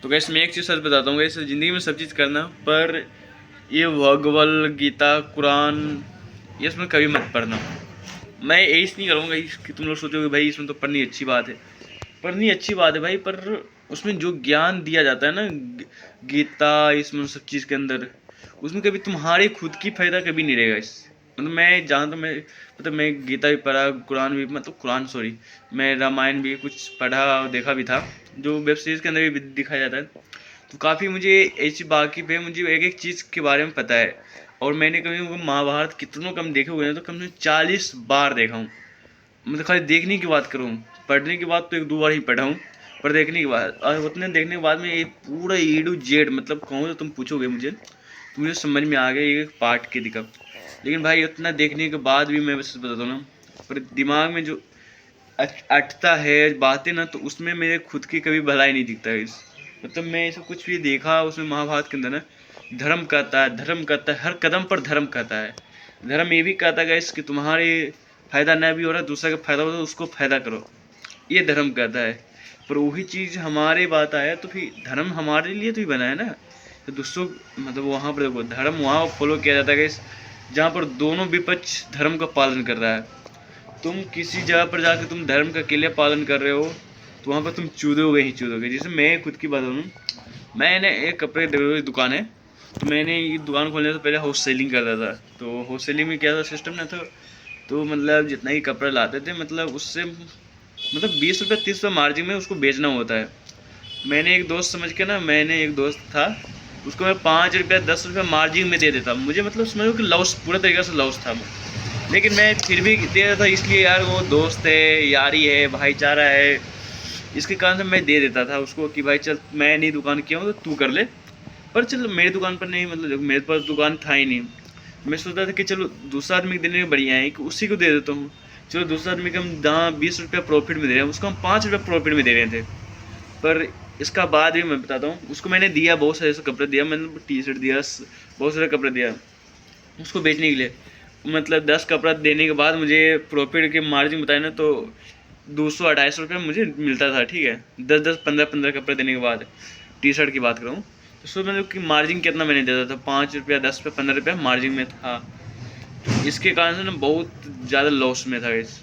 तो गैस मैं एक चीज़ सच बताता हूँ गैस, ज़िंदगी में सब चीज़ करना, पर ये भगवद गीता, कुरान, ये इसमें कभी मत पढ़ना। मैं ऐसे नहीं करूँगा कि तुम लोग सोचोगे भाई इसमें तो पढ़नी अच्छी बात है, पढ़नी अच्छी बात है भाई, पर उसमें जो ज्ञान दिया जाता है ना गीता, इसमें सब चीज़ के अंदर, उसमें कभी तुम्हारे खुद की फ़ायदा कभी नहीं रहेगा। इस मतलब मैं जहाँ तो मैं मतलब मैं गीता भी पढ़ा, कुरान भी, मतलब कुरान सॉरी, मैं रामायण भी कुछ पढ़ा और देखा भी था, जो वेब सीरीज़ के अंदर भी दिखाया जाता है। तो काफ़ी मुझे ऐसी वाकिफ़ है, मुझे एक एक चीज़ के बारे में पता है। और मैंने कभी महाभारत कितनों कम देखे हुए हैं, तो कम से कम 40 बार देखा हूँ। मतलब खाली देखने की बात करूँ, पढ़ने की बात तो एक दो बार ही पढ़ा हूँ, पर देखने के बाद और उतने देखने के बाद में ये पूरा ए टू जेड मतलब कहूँ तो तुम पूछोगे मुझे तो मुझे समझ में आ गया एक पार्ट के दिखा। लेकिन भाई उतना देखने के बाद भी मैं बस बताता हूँ ना, पर दिमाग में जो अटता है बातें ना, तो उसमें मेरे खुद की कभी भलाई नहीं दिखता है। इस मतलब मैं ऐसा कुछ भी देखा उसमें महाभारत के अंदर ना, धर्म कहता है, धर्म कहता है, हर कदम पर धर्म कहता है। धर्म ये भी कहता है कि तुम्हारे फायदा ना भी हो रहा है, दूसरा का फायदा हो रहा है, उसको फायदा करो, ये धर्म कहता है। पर वही चीज़ हमारे बात आया तो फिर धर्म हमारे लिए तो ही बना है ना। तो दोस्तों मतलब वहाँ पर देखो, धर्म वहाँ फॉलो किया जाता है जहाँ पर दोनों विपक्ष धर्म का पालन कर रहा है। तुम किसी जगह पर जाकर तुम धर्म का अकेले पालन कर रहे हो, तो वहाँ पर तुम चूदोगे ही चूदोगे। जैसे मैं खुद की बात करूँ, मैंने एक कपड़े की दुकान है, तो मैंने ये दुकान खोलने से पहले हाउस सेलिंग करता था। तो हाउस सेलिंग में क्या था सिस्टम ना, तो मतलब जितना ही कपड़ा लाते थे, मतलब उससे मतलब 20 रुपये 30 रुपये मार्जिन में उसको बेचना होता है। मैंने एक दोस्त समझ के ना, मैंने एक दोस्त था, उसको मैं 5 रुपये 10 रुपये मार्जिन में दे देता। मुझे मतलब समझो कि लॉस, पूरा तरीके से लॉस था, लेकिन मैं फिर भी दे देता था, इसलिए यार वो दोस्त है, यारी है, भाईचारा है, इसके कारण से मैं दे देता था उसको कि भाई चल मैं नहीं दुकान किया हूँ तो तू कर ले। पर चलो मेरी दुकान पर नहीं, मतलब मेरे पास दुकान था ही नहीं, मैं सोचता था कि चलो दूसरा आदमी देने में बढ़िया है कि उसी को दे देता हूँ। चलो दूसरा आदमी को हम जहाँ 20 रुपये प्रॉफिट में दे रहे हैं, उसको हम 5 रुपये प्रॉफिट में दे रहे थे। पर इसका बाद भी मैं बताता हूँ, उसको मैंने दिया, बहुत सारे ऐसे कपड़े दिया, मैंने टी शर्ट दिया, बहुत सारे कपड़े दिया उसको बेचने के लिए। मतलब 10 कपड़ा देने के बाद मुझे प्रॉफिट के मार्जिन बताए ना, तो 200-250 रुपये मुझे मिलता था, ठीक है। 10-10 15-15 कपड़े देने के बाद टी शर्ट की बात करूँ तो उसमें मतलब कि मार्जिन कितना मैंने देता था, 5 रुपया 10 रुपये 15 रुपया मार्जिन में था। तो इसके कारण से ना बहुत ज़्यादा लॉस में था इस।